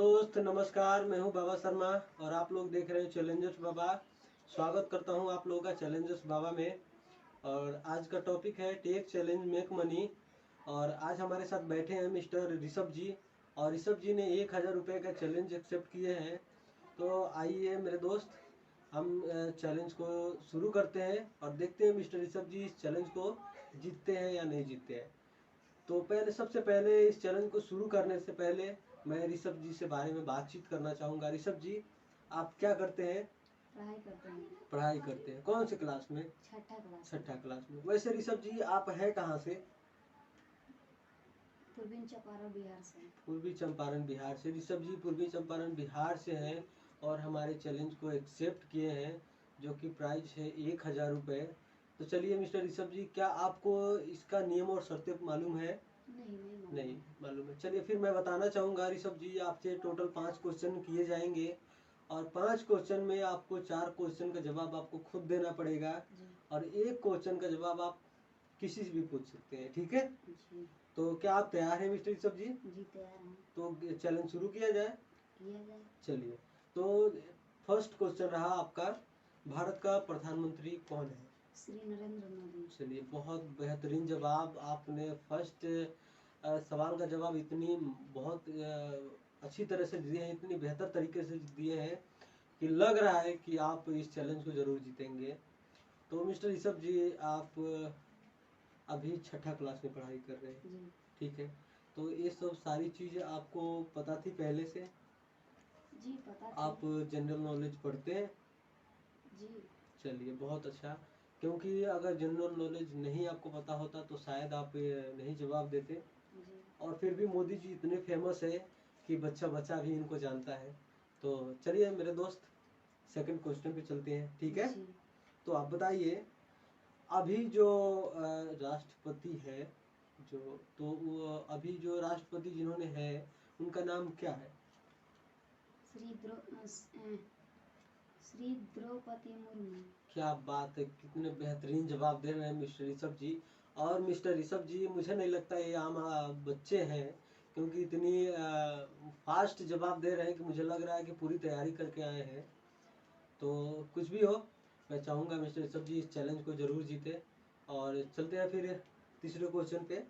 दोस्त नमस्कार, मैं हूं बाबा शर्मा और आप लोग देख रहे हैं चैलेंजर्स बाबा। स्वागत करता हूं आप लोगों का चैलेंजर्स बाबा में। और आज का टॉपिक है टेक चैलेंज मेक मनी। और आज हमारे साथ बैठे हैं मिस्टर ऋषभ जी। और ऋषभ जी ने 1000 रुपये का चैलेंज एक्सेप्ट किए हैं। तो आइए मेरे दोस्त, हम चैलेंज को शुरू करते हैं और देखते हैं मिस्टर ऋषभ जी इस चैलेंज को जीतते हैं या नहीं जीतते हैं। तो सबसे पहले इस चैलेंज को शुरू करने से पहले मैं ऋषभ जी से बारे में बातचीत करना चाहूँगा। ऋषभ जी, आप क्या करते हैं? पढ़ाई करते हैं। पढ़ाई करते हैं। कौन से क्लास में? छठा क्लास। छठा क्लास में। वैसे ऋषभ जी, आप हैं कहाँ से? पूर्वी चंपारण बिहार से। पूर्वी चंपारण बिहार से। ऋषभ जी पूर्वी चंपारण बिहार से हैं और हमारे चैलेंज को एक्सेप्ट किए हैं, जो कि प्राइज है 1000 रुपये। तो चलिए मिस्टर ऋषभ जी, क्या आपको इसका नियम और शर्तें मालूम है? नहीं मालूम है। चलिए फिर मैं बताना चाहूँगा ऋषभ जी, आपसे टोटल 5 क्वेश्चन किए जाएंगे और 5 क्वेश्चन में आपको 4 क्वेश्चन का जवाब आपको खुद देना पड़ेगा और 1 क्वेश्चन का जवाब आप किसी से भी पूछ सकते हैं, ठीक है? तो क्या आप तैयार हैं मिस्टर ऋषभ जी? जी तैयार हैं। तो चैलेंज शुरू किया जाए? किया जाए। चलिए, तो फर्स्ट क्वेश्चन रहा आपका, भारत का प्रधानमंत्री कौन है? श्री नरेंद्र मोदी। चलिए, बहुत बेहतरीन जवाब आपने। फर्स्ट सवाल का जवाब इतनी बहुत अच्छी तरह से दिए हैं, इतनी बेहतर तरीके से दिए हैं कि लग रहा है कि आप इस चैलेंज को जरूर जीतेंगे। तो मिस्टर ऋषभ जी, आप अभी छठा क्लास में पढ़ाई कर रहे हैं, ठीक है? तो ये सब सारी चीज़ें आपको पता थी पहले से? जी पता थी। आप जनरल नॉलेज पढ़ते हैं? जी। चलिए, बहुत अच्छा। क्योंकि अगर जनरल नॉलेज नहीं आपको पता होता तो शायद आप नहीं जवाब देते। जी। और फिर भी मोदी जी इतने फेमस है कि बच्चा बच्चा भी इनको जानता है। तो चलिए मेरे दोस्त, सेकंड क्वेश्चन पे चलते हैं, ठीक है? तो आप बताइए, अभी जो राष्ट्रपति है, वो अभी जो राष्ट्रपति जिन्होंने है उनका नाम क्या है? श्री द्रौपदी मुर्मू। क्या बात है, कितने बेहतरीन जवाब दे रहे हैं मिस्टर ऋषभ जी। और मिस्टर ऋषभ जी, मुझे नहीं लगता ये आम बच्चे हैं, क्योंकि इतनी फास्ट जवाब दे रहे हैं कि मुझे लग रहा है कि पूरी तैयारी करके आए हैं। तो कुछ भी हो, मैं चाहूँगा मिस्टर ऋषभ जी इस चैलेंज को जरूर जीते। और चलते हैं फिर तीसरे क्वेश्चन पे।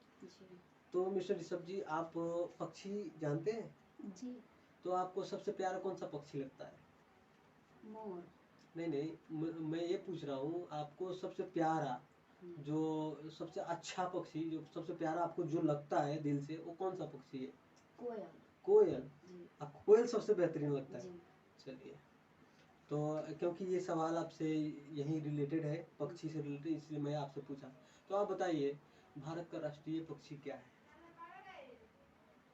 तो मिस्टर ऋषभ जी, आप पक्षी जानते हैं? जी। तो आपको सबसे प्यारा कौन सा पक्षी लगता है? मोर। नहीं, मैं ये पूछ रहा हूँ, आपको सबसे प्यारा, जो सबसे अच्छा पक्षी, जो सबसे प्यारा आपको जो लगता है दिल से, वो कौन सा पक्षी है? कोयल। कोयल? जी। आपको कोयल सबसे बेहतरीन लगता है? जी। चलिए, तो क्योंकि ये सवाल आपसे यही रिलेटेड है, पक्षी से रिलेटेड, इसलिए मैं आपसे पूछा। तो आप बताइए, भारत का राष्ट्रीय पक्षी क्या है?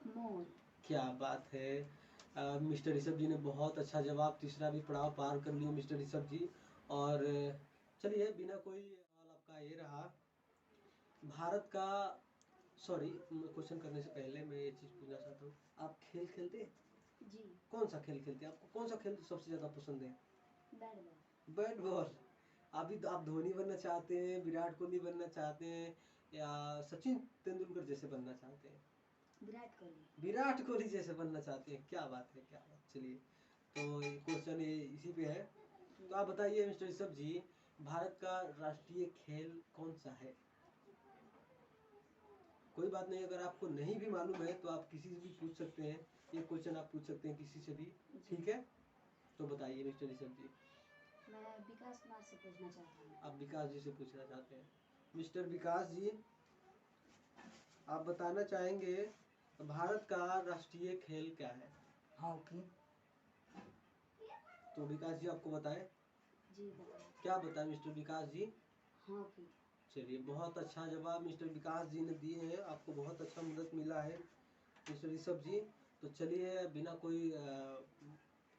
मोर। क्या क्या बात है। मिस्टर ऋषभ जी ने बहुत अच्छा जवाब, तीसरा भी पड़ाव पार कर लिए मिस्टर ऋषभ जी। और चलिए, बिना कोई सवाल आपका ये रहा, भारत का, सॉरी, क्वेश्चन करने से पहले मैं ये चीज़ पूछना चाहता हूँ, आप खेल खेलते हैं? जी। कौन सा खेल खेलते हैं? आपको कौन सा खेल सबसे ज़्यादा पसंद है? Bat ball. Bat ball? अभी तो आप धोनी बनना चाहते हैं, विराट कोहली बनना चाहते हैं, या सचिन तेंदुलकर जैसे बनना चाहते हैं? विराट कोहली। विराट कोहली जैसे बनना चाहते हैं? क्या बात है, क्या बात। चलिए, तो क्वेश्चन ये इसी पे है। तो आप बताइए मिस्टर ऋषभ जी, भारत का राष्ट्रीय खेल कौन सा है? कोई बात नहीं, अगर आपको नहीं भी मालूम है तो आप किसी से भी पूछ सकते हैं, ये क्वेश्चन आप पूछ सकते हैं किसी से भी, ठीक है? तो बताइए मिस्टर ऋषभ जी। मैं विकास कुमार से पूछना चाहता हूँ। आप विकास जी से पूछना चाहते हैं? मिस्टर विकास जी, आप बताना चाहेंगे भारत का राष्ट्रीय खेल क्या है? हॉकी। तो विकास जी आपको बताएं। जी बताएं। क्या बताएं मिस्टर विकास जी? हॉकी। चलिए, बहुत अच्छा जवाब मिस्टर विकास जी ने दिए हैं, आपको बहुत अच्छा मदद मिला है मिस्टर ऋषभ जी। तो चलिए, बिना कोई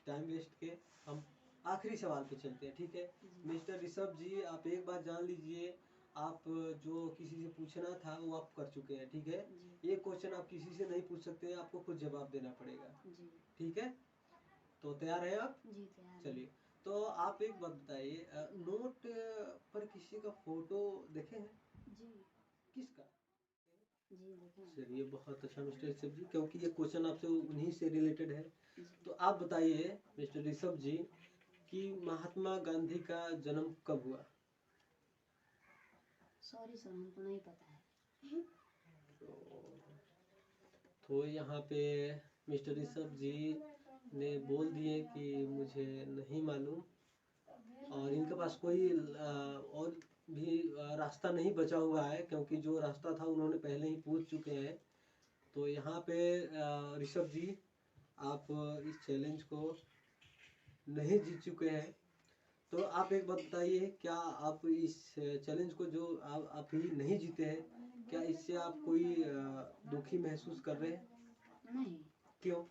टाइम वेस्ट के हम आखिरी सवाल पे चलते हैं, ठीक है? मिस्टर ऋषभ जी, आप एक बात जान लीजिए, आप जो किसी से पूछना था वो आप कर चुके हैं, ठीक है? एक क्वेश्चन आप किसी से नहीं पूछ सकते, आपको खुद जवाब देना पड़ेगा, ठीक है? तो तैयार हैं आप? जी तैयार। चलिए, तो आप एक बात बताइए, नोट पर किसी का फोटो देखे हैं? जी। किसका? जी जी देखे हैं। चलिए बहुत अच्छा मिस्टर ऋषभ जी, क्योंकि ये क्वेश्चन आपसे उन्हीं से रिलेटेड है। जी तो आप बताइए मिस्टर ऋषभ जी कि महात्मा गांधी का जन्म कब हुआ? सॉरी सर, हमको नहीं पता है। तो यहाँ पे मिस्टर ऋषभ जी ने बोल दिए कि मुझे नहीं मालूम, और इनके पास कोई और भी रास्ता नहीं बचा हुआ है, क्योंकि जो रास्ता था उन्होंने पहले ही पूछ चुके हैं। तो यहाँ पे ऋषभ जी आप इस चैलेंज को नहीं जीत चुके हैं। तो आप एक बात बताइए, क्या आप इस चैलेंज को जो आप ही नहीं जीते हैं, क्या इससे आप कोई दुखी महसूस कर रहे हैं? नहीं। क्यों?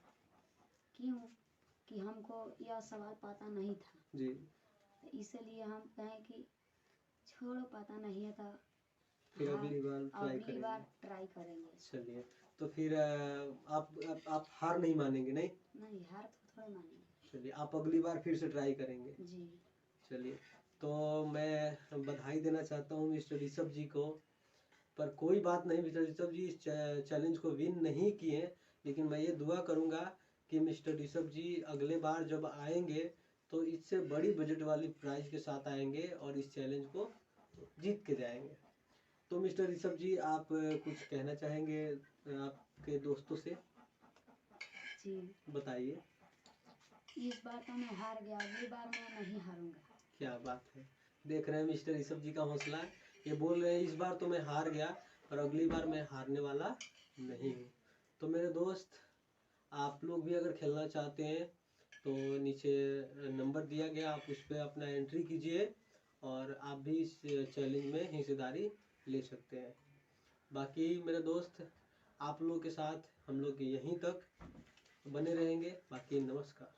क्यों कि हमको यह सवाल पता नहीं था, जी तो इसलिए हम कहें कि छोड़ो, पता नहीं है तो फिर हाँ, अगली बार ट्राई अगली करेंगे। बार ट्राई करेंगे। चलिए, तो फिर आप हार नहीं मानेंगे? नहीं, नहीं, हार तो थोड़े मानेंगे। चलिए आप अगली बार फिर से ट्राई करेंगे। जी चलिए, तो मैं बधाई देना चाहता हूँ मिस्टर ऋषभ जी को। पर कोई बात नहीं, मिस्टर ऋषभ जी इस चैलेंज को विन नहीं किए, लेकिन मैं ये दुआ करूँगा कि मिस्टर ऋषभ जी अगले बार जब आएंगे तो इससे बड़ी बजट वाली प्राइज के साथ आएंगे और इस चैलेंज को जीत के जाएंगे। तो मिस्टर ऋषभ जी आप कुछ कहना चाहेंगे आपके दोस्तों से? जी, बताइए। इस बार तो मैं हार गया, अगली बार मैं नहीं हारूंगा। क्या बात है, देख रहे हैं मिस्टर ऋषभ जी का हौसला। ये बोल रहे हैं इस बार तो मैं हार गया, पर अगली बार मैं हारने वाला नहीं हूँ। तो मेरे दोस्त, आप लोग भी अगर खेलना चाहते हैं तो नीचे नंबर दिया गया, आप उस पर अपना एंट्री कीजिए और आप भी इस चैलेंज में हिस्सेदारी ले सकते हैं। बाकी मेरे दोस्त, आप लोगों के साथ हम लोग यहीं तक बने रहेंगे। बाकी नमस्कार।